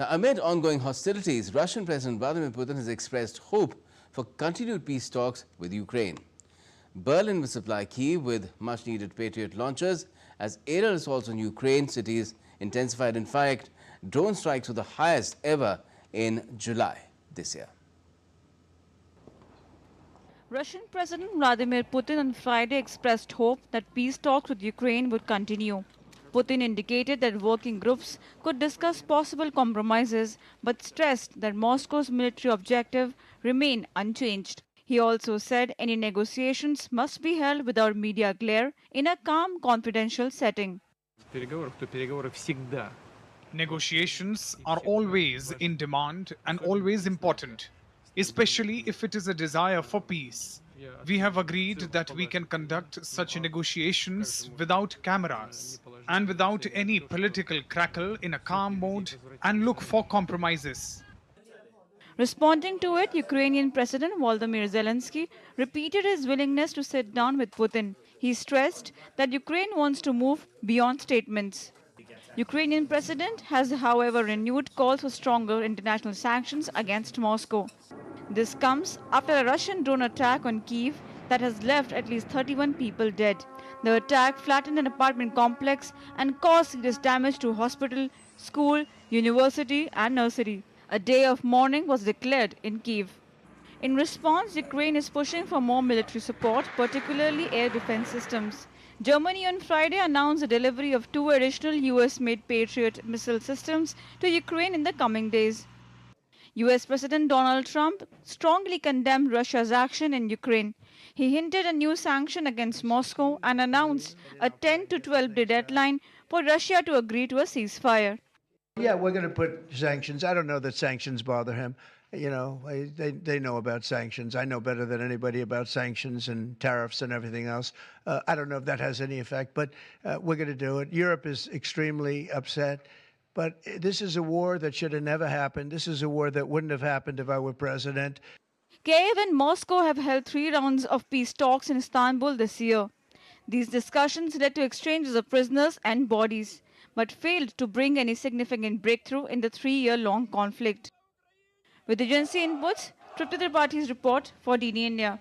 Now, amid ongoing hostilities, Russian President Vladimir Putin has expressed hope for continued peace talks with Ukraine. Berlin will supply Kyiv with much-needed Patriot launchers as aerial assaults on Ukraine cities intensified. In fact, drone strikes were the highest ever in July this year. Russian President Vladimir Putin on Friday expressed hope that peace talks with Ukraine would continue. Putin indicated that working groups could discuss possible compromises, but stressed that Moscow's military objective remained unchanged. He also said any negotiations must be held without media glare in a calm, confidential setting. Negotiations are always in demand and always important, especially if it is a desire for peace. We have agreed that we can conduct such negotiations without cameras and without any political crackle in a calm mode and look for compromises. Responding to it, Ukrainian President Volodymyr Zelensky repeated his willingness to sit down with Putin. He stressed that Ukraine wants to move beyond statements. Ukrainian president has, however, renewed calls for stronger international sanctions against Moscow. This comes after a Russian drone attack on Kyiv that has left at least 31 people dead. The attack flattened an apartment complex and caused serious damage to a hospital, school, university and nursery. A day of mourning was declared in Kyiv. In response, Ukraine is pushing for more military support, particularly air defense systems. Germany on Friday announced the delivery of 2 additional US-made Patriot missile systems to Ukraine in the coming days. US President Donald Trump strongly condemned Russia's action in Ukraine. He hinted a new sanction against Moscow and announced a 10 to 12-day deadline for Russia to agree to a ceasefire. Yeah, we're going to put sanctions. I don't know that sanctions bother him. You know, they know about sanctions. I know better than anybody about sanctions and tariffs and everything else. I don't know if that has any effect, but we're going to do it. Europe is extremely upset. But this is a war that should have never happened. This is a war that wouldn't have happened if I were president. Kiev and Moscow have held 3 rounds of peace talks in Istanbul this year. These discussions led to exchanges of prisoners and bodies, but failed to bring any significant breakthrough in the 3-year-long conflict. With agency inputs, Prasar Bharati's report for DD India.